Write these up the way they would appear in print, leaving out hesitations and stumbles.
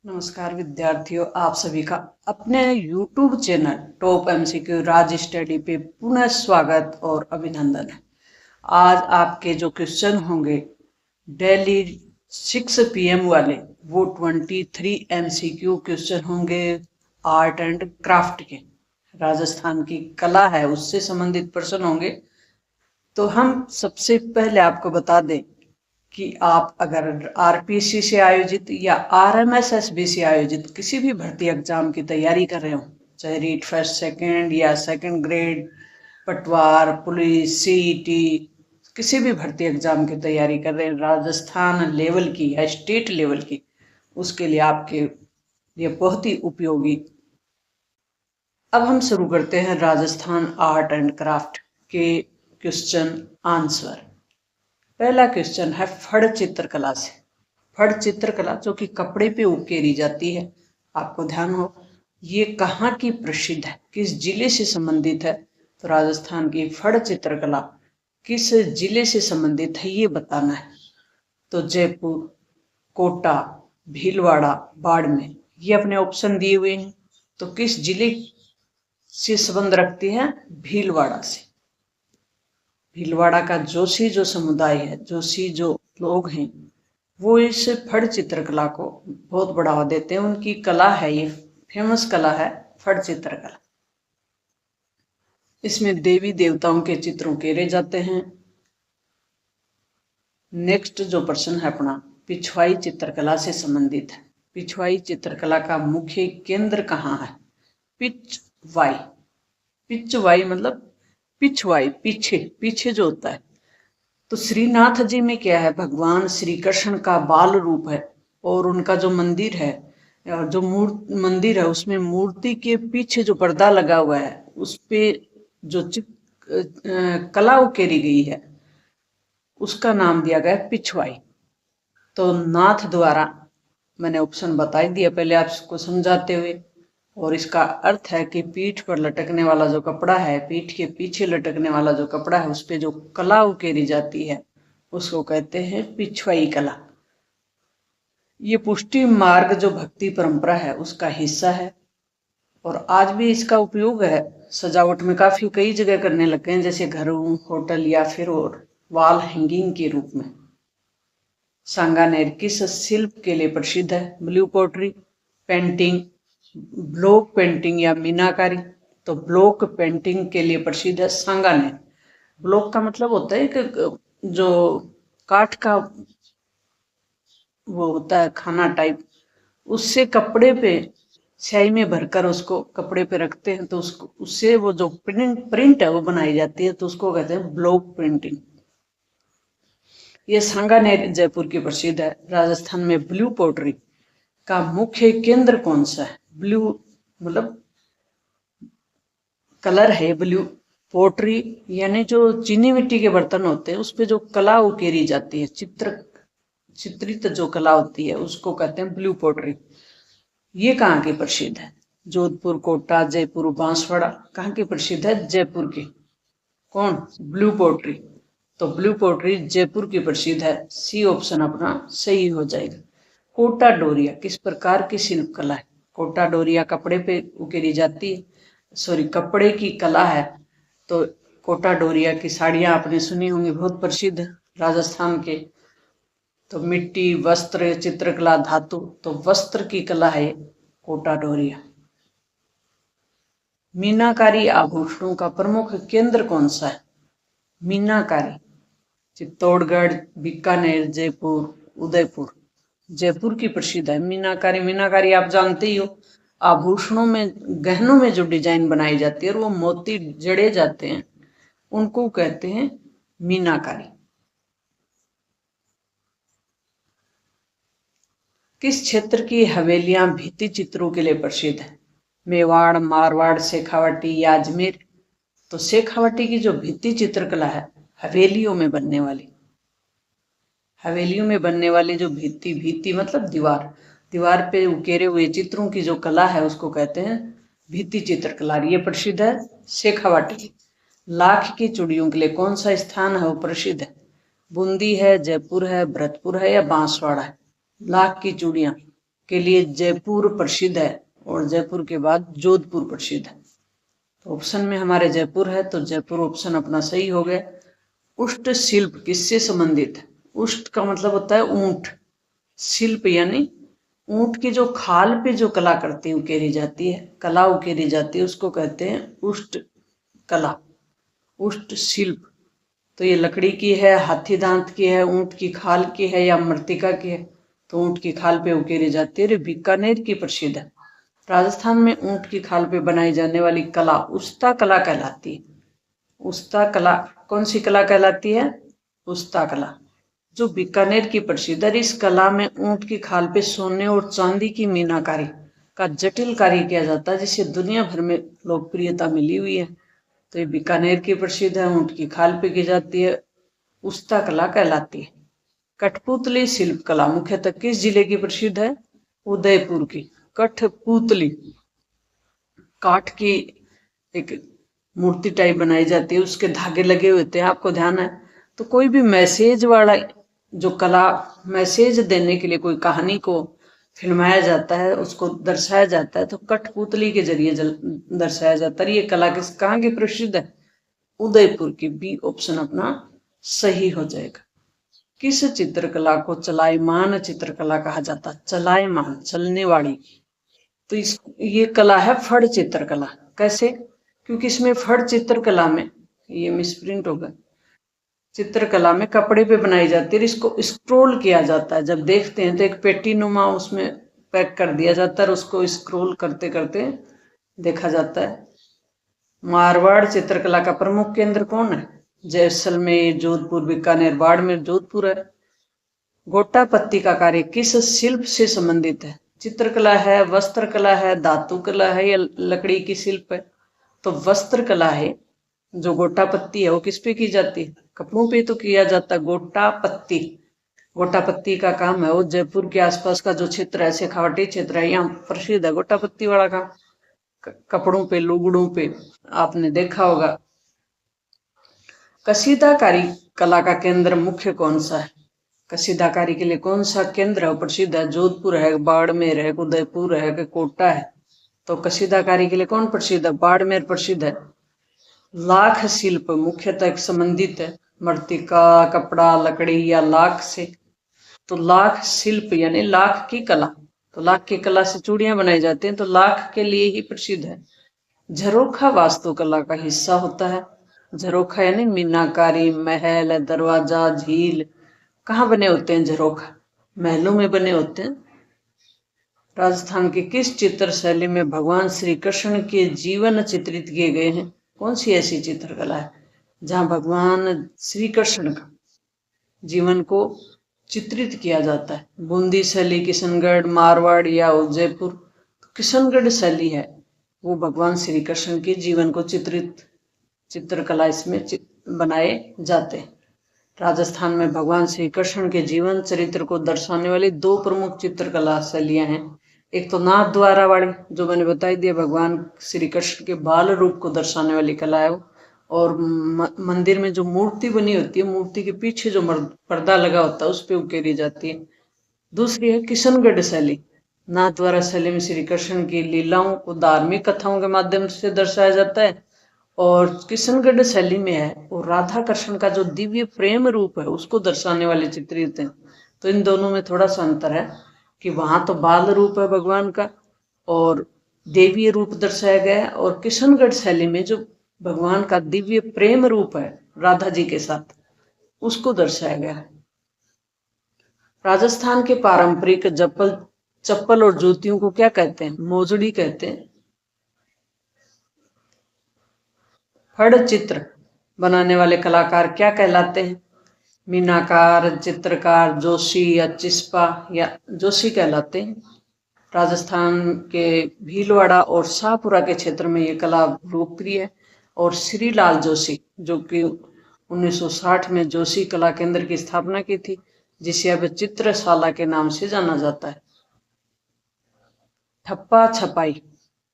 नमस्कार विद्यार्थियों, आप सभी का अपने YouTube चैनल टॉप एमसीक्यू राज स्टडी पे पुनः स्वागत और अभिनंदन है। आज आपके जो क्वेश्चन होंगे डेली 6 PM वाले, वो 23 MCQ क्वेश्चन होंगे आर्ट एंड क्राफ्ट के। राजस्थान की कला है उससे संबंधित प्रश्न होंगे। तो हम सबसे पहले आपको बता दें कि आप अगर आरपीसी से आयोजित या आरएमएसएसबी से आयोजित किसी भी भर्ती एग्जाम की तैयारी कर रहे हो, चाहे रीट फर्स्ट सेकंड या सेकंड ग्रेड, पटवार, पुलिस, सीईटी, किसी भी भर्ती एग्जाम की तैयारी कर रहे हैं राजस्थान लेवल की या स्टेट लेवल की, उसके लिए आपके लिए बहुत ही उपयोगी। अब हम शुरू करते हैं राजस्थान आर्ट एंड क्राफ्ट के क्वेश्चन आंसर। पहला क्वेश्चन है फड़ चित्रकला से। फड़ चित्रकला जो कि कपड़े पे उकेरी जाती है, आपको ध्यान हो, ये कहाँ की प्रसिद्ध है, किस जिले से संबंधित है। तो राजस्थान की फड़ चित्रकला किस जिले से संबंधित है ये बताना है। तो जयपुर, कोटा, भीलवाड़ा, बाड़मेर, ये अपने ऑप्शन दिए हुए हैं। तो किस जिले से संबंध रखती है? भीलवाड़ा से। भीलवाड़ा का जोशी जो समुदाय है, जोशी जो लोग हैं, वो इस फड़ चित्रकला को बहुत बढ़ावा देते हैं। उनकी कला है, ये फेमस कला है फड़ चित्रकला। इसमें देवी देवताओं के चित्र उकेरे जाते हैं। नेक्स्ट जो प्रश्न है अपना पिछवाई चित्रकला से संबंधित है। पिछवाई चित्रकला का मुख्य केंद्र कहाँ है? पिछवाई। पिछवाई मतलब पिछवाई, पीछे, पीछे जो होता है। तो श्रीनाथ जी में क्या है? भगवान श्री कृष्ण का बाल रूप है और उनका जो मंदिर है, और जो मंदिर है उसमें मूर्ति के पीछे जो पर्दा लगा हुआ है उस पे जो कला उकेरी गई है उसका नाम दिया गया पिछवाई। तो नाथ द्वारा, मैंने ऑप्शन बता ही दिया पहले आपको समझाते हुए, और इसका अर्थ है कि पीठ पर लटकने वाला जो कपड़ा है, पीठ के पीछे लटकने वाला जो कपड़ा है, उस पे जो कला उकेरी जाती है उसको कहते हैं पिछवाई कला। ये पुष्टि मार्ग जो भक्ति परंपरा है उसका हिस्सा है और आज भी इसका उपयोग है सजावट में काफी कई जगह करने लगे हैं, जैसे घरों, होटल या फिर और वॉल हैंगिंग के रूप में। सांगानेर किस शिल्प के लिए प्रसिद्ध है? Blue pottery, painting, block painting या मीनाकारी। तो ब्लॉक पेंटिंग के लिए प्रसिद्ध है सांगानेर। ब्लॉक का मतलब होता है कि जो काठ का वो होता है खाना टाइप, उससे कपड़े पे स्याही में भरकर उसको कपड़े पे रखते हैं, तो उसको उससे वो जो प्रिंट है वो बनाई जाती है, तो उसको कहते हैं ब्लॉक प्रिंटिंग। ये सांगानेर जयपुर की प्रसिद्ध है। राजस्थान में ब्लू पोट्री का मुख्य केंद्र कौन सा है? ब्लू मतलब कलर है, ब्लू पोट्री यानी जो चीनी मिट्टी के बर्तन होते हैं उस पे जो कला उकेरी जाती है, चित्रित जो कला होती है उसको कहते हैं ब्लू पोट्री। ये कहाँ की प्रसिद्ध है? जोधपुर, कोटा, जयपुर, बांसवाड़ा। कहाँ की प्रसिद्ध है? जयपुर की। कौन? Blue pottery. तो ब्लू पोट्री जयपुर की प्रसिद्ध है। सी ऑप्शन अपना सही हो जाएगा। कोटा डोरिया किस प्रकार की शिल्प कला है? कोटा डोरिया कपड़े पे उकेरी जाती है, सॉरी कपड़े की कला है। तो कोटा डोरिया की साड़ियां आपने सुनी होंगी, बहुत प्रसिद्ध राजस्थान के। तो मिट्टी, वस्त्र, चित्रकला, धातु, तो वस्त्र की कला है कोटा डोरिया। मीनाकारी आभूषणों का प्रमुख केंद्र कौन सा है? मीनाकारी चित्तौड़गढ़, बीकानेर, जयपुर, उदयपुर। जयपुर की प्रसिद्ध है मीनाकारी। मीनाकारी आप जानते ही हो, आभूषणों में, गहनों में जो डिजाइन बनाई जाती है और वो मोती जड़े जाते हैं उनको कहते हैं मीनाकारी। किस क्षेत्र की हवेलियां भित्ति चित्रों के लिए प्रसिद्ध है? मेवाड़, मारवाड़, शेखावाटी या अजमेर। तो शेखावाटी की जो भित्ति चित्रकला है, हवेलियों में बनने वाली, हवेलियों में बनने वाली जो भित्ति, भित्ति मतलब दीवार, दीवार पे उकेरे हुए चित्रों की जो कला है उसको कहते हैं भित्ति चित्रकला। ये प्रसिद्ध है शेखावाटी की। लाख की चूड़ियों के लिए कौन सा स्थान है वो प्रसिद्ध है? बूंदी है, जयपुर है, भरतपुर है या बांसवाड़ा है? लाख की चूड़ियां के लिए जयपुर प्रसिद्ध है और जयपुर के बाद जोधपुर प्रसिद्ध है। तो ऑप्शन में हमारे जयपुर है, तो जयपुर ऑप्शन अपना सही हो गया। उष्ट शिल्प किससे संबंधित है? उष्ट का मतलब होता है ऊंट, शिल्प यानी ऊंट की जो खाल पे जो कला करती है, उकेरी जाती है, कला उकेरी जाती है, उसको कहते हैं उष्ट कला, उष्ट शिल्प। तो ये लकड़ी की है, हाथी दांत की है, ऊंट की खाल की है या मृतिका की है? तो ऊंट की खाल पे उकेरी जाती है। बीकानेर की प्रसिद्ध है। राजस्थान में ऊंट की खाल पे बनाई जाने वाली कला उस्ता कला कहलाती है। उस्ता कला कौन सी कला कहलाती है? उस्ता कला, जो बीकानेर की प्रसिद्ध है। इस कला में ऊंट की खाल पे सोने और चांदी की मीनाकारी का जटिल कार्य किया जाता है, जिसे दुनिया भर में लोकप्रियता मिली हुई है। तो ये बीकानेर की प्रसिद्ध है, ऊंट की खाल पे की जाती है, उस्ता कला कहलाती है। कठपुतली शिल्प कला मुख्यतः किस जिले की प्रसिद्ध है? उदयपुर की। कठपुतली काठ की एक मूर्ति टाइप बनाई जाती है, उसके धागे लगे होते हैं, आपको ध्यान है? तो कोई भी मैसेज वाला जो कला, मैसेज देने के लिए कोई कहानी को फिल्माया जाता है, उसको दर्शाया जाता है, तो कठपुतली के जरिए दर्शाया जाता है। ये कला किस कहाँ की प्रसिद्ध है? उदयपुर की। बी ऑप्शन अपना सही हो जाएगा। किस चित्रकला को चलायमान चित्रकला कहा जाता है? चलायमान, चलने वाली। तो ये कला है फड़ चित्रकला। कैसे? क्योंकि इसमें फड़ चित्रकला में, ये मिसप्रिंट होगा, चित्रकला में कपड़े पे बनाई जाती है, इसको स्क्रोल किया जाता है। जब देखते हैं तो एक पेटी नुमा उसमें पैक कर दिया जाता है, उसको स्क्रोल करते करते देखा जाता है। मारवाड़ चित्रकला का प्रमुख केंद्र कौन है? जैसलमेर, जोधपुर, बीकानेर, बाड़मेर, जोधपुर है। गोटा पत्ती का कार्य किस शिल्प से संबंधित है? चित्रकला है, वस्त्र कला है, धातु कला है या लकड़ी की शिल्प है? तो वस्त्र कला है। जो गोटा पत्ती है वो किस पे की जाती है? कपड़ों पे तो किया जाता है। गोटा पत्ती, गोटा पत्ती का काम है वो जयपुर के आसपास का जो क्षेत्र है, शेखावाटी क्षेत्र है, यहाँ प्रसिद्ध है गोटा पत्ती वाला काम। कपड़ों पे, लुगड़ों पे आपने देखा होगा। कसीदाकारी कला का केंद्र मुख्य कौन सा है? कसीदाकारी के लिए कौन सा केंद्र है प्रसिद्ध है? जोधपुर है, बाड़मेर है, उदयपुर है कि कोटा है? तो कसीदाकारी के लिए कौन प्रसिद्ध है? बाड़मेर प्रसिद्ध है। लाख शिल्प मुख्यतः संबंधित है मृतिका, कपड़ा, लकड़ी या लाख से? तो लाख शिल्प यानी लाख की कला, तो लाख की कला से चूड़ियां बनाई जाती हैं, तो लाख के लिए ही प्रसिद्ध है। झरोखा वास्तुकला का हिस्सा होता है। झरोखा यानी मीनाकारी, महल, दरवाजा, झील, कहाँ बने होते हैं झरोखा? महलों में बने होते हैं। राजस्थान की किस चित्र शैली में भगवान श्री कृष्ण के जीवन चित्रित किए गए हैं? कौन सी ऐसी चित्रकला है जहां भगवान श्री कृष्ण का जीवन को चित्रित किया जाता है? बूंदी शैली, किशनगढ़, मारवाड़ या उदयपुर? किशनगढ़ शैली है, वो भगवान श्री कृष्ण के जीवन को चित्रित चित्रकला इसमें बनाए जाते हैं। राजस्थान में भगवान श्री कृष्ण के जीवन चरित्र को दर्शाने वाली दो प्रमुख चित्रकला शैलियां हैं। एक तो नाथ द्वारा वाली, जो मैंने बताई दिया, भगवान श्री कृष्ण के बाल रूप को दर्शाने वाली कला है, और मंदिर में जो मूर्ति बनी होती है, मूर्ति के पीछे जो पर्दा लगा होता है उस पर उकेरी जाती है। दूसरी है किशनगढ़ शैली। नाथ द्वारा शैली में श्री कृष्ण की लीलाओं को धार्मिक कथाओं के माध्यम से दर्शाया जाता है, और किशनगढ़ शैली में है वो राधा कृष्ण का जो दिव्य प्रेम रूप है उसको दर्शाने वाले चित्रित हैं। तो इन दोनों में थोड़ा सा अंतर है कि वहां तो बाल रूप है भगवान का और देवीय रूप दर्शाया गया है, और किशनगढ़ शैली में जो भगवान का दिव्य प्रेम रूप है राधा जी के साथ, उसको दर्शाया गया है। राजस्थान के पारंपरिक चप्पल और जूतियों को क्या कहते हैं? मोजड़ी कहते हैं। फड़ चित्र बनाने वाले कलाकार क्या कहलाते हैं? मीनाकार, चित्रकार, जोशी या चिस्पा या जोशी कहलाते हैं। राजस्थान के भीलवाड़ा और शाहपुरा के क्षेत्र में ये कला लोकप्रिय है, और श्रीलाल जोशी जो कि 1960 में जोशी कला केंद्र की स्थापना की थी, जिसे अब चित्रशाला के नाम से जाना जाता है। ठप्पा छपाई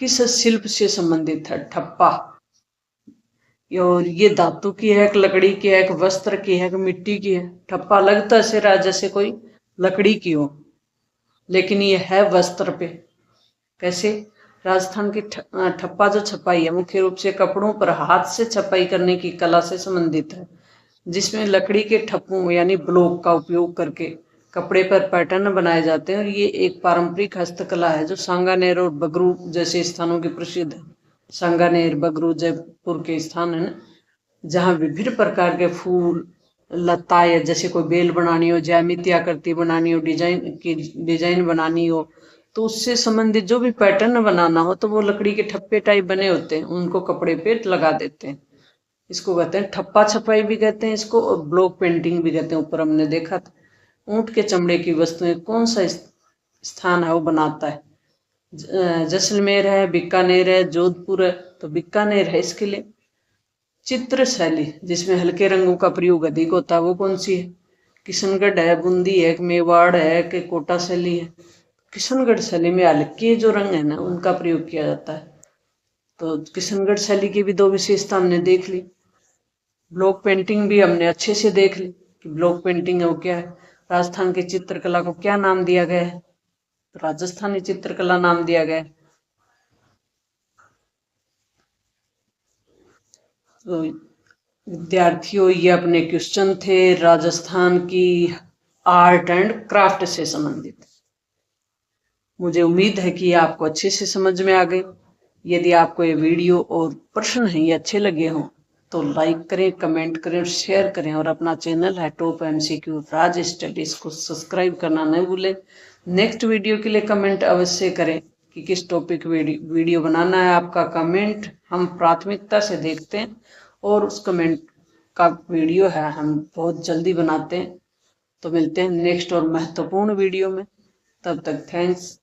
किस शिल्प से संबंधित है? ठप्पा, और ये धातु की है, एक लकड़ी की है, एक वस्त्र की है, एक मिट्टी की है? ठप्पा लगता है जैसे कोई लकड़ी की हो। लेकिन ये है वस्त्र पे। कैसे? राजस्थान की ठप्पा जो छपाई है मुख्य रूप से कपड़ों पर हाथ से छपाई करने की कला से संबंधित है, जिसमें लकड़ी के ठप्पों यानी ब्लॉक का उपयोग करके कपड़े पर पैटर्न बनाए जाते हैं। और ये एक पारंपरिक हस्तकला है जो सांगानेर और बगरू जैसे स्थानों की प्रसिद्ध है। सांगानेर, बगरू जयपुर के स्थान है ना, जहाँ विभिन्न प्रकार के फूल, लता या जैसे कोई बेल बनानी हो, ज्यामिति आकृति बनानी हो, डिजाइन बनानी हो, तो उससे संबंधित जो भी पैटर्न बनाना हो तो वो लकड़ी के ठप्पे टाइप बने होते हैं, उनको कपड़े पे लगा देते हैं। इसको कहते हैं ठप्पा छपाई भी कहते हैं इसको, और ब्लॉक पेंटिंग भी कहते हैं। ऊपर हमने देखा था ऊंट के चमड़े की वस्तुएं कौन सा स्थान है वो बनाता है? जैसलमेर है, बीकानेर है, जोधपुर है, तो बीकानेर है इसके लिए। चित्र शैली जिसमें हल्के रंगों का प्रयोग अधिक होता है वो कौन सी है? किशनगढ़ है, बूंदी है, मेवाड़ है कि कोटा शैली है? किशनगढ़ शैली में हल्के जो रंग है ना उनका प्रयोग किया जाता है। तो किशनगढ़ शैली की भी दो विशेषता हमने देख ली। ब्लॉक पेंटिंग भी हमने अच्छे से देख ली कि ब्लॉक पेंटिंग है वो क्या है। राजस्थान की चित्रकला को क्या नाम दिया गया है? तो राजस्थानी चित्रकला नाम दिया गया है। तो विद्यार्थियों ये अपने क्वेश्चन थे राजस्थान की आर्ट एंड क्राफ्ट से संबंधित। मुझे उम्मीद है कि आपको अच्छे से समझ में आ गए। यदि आपको ये वीडियो और प्रश्न हैं ये अच्छे लगे हों तो लाइक करें, कमेंट करें और शेयर करें, और अपना चैनल है टॉप एमसीक्यू राज स्टडीज को सब्सक्राइब करना नहीं भूलें। नेक्स्ट वीडियो के लिए कमेंट अवश्य करें कि किस टॉपिक वीडियो बनाना है। आपका कमेंट हम प्राथमिकता से देखते हैं और उस कमेंट का वीडियो है हम बहुत जल्दी बनाते हैं। तो मिलते हैं नेक्स्ट और महत्वपूर्ण वीडियो में। तब तक थैंक्स।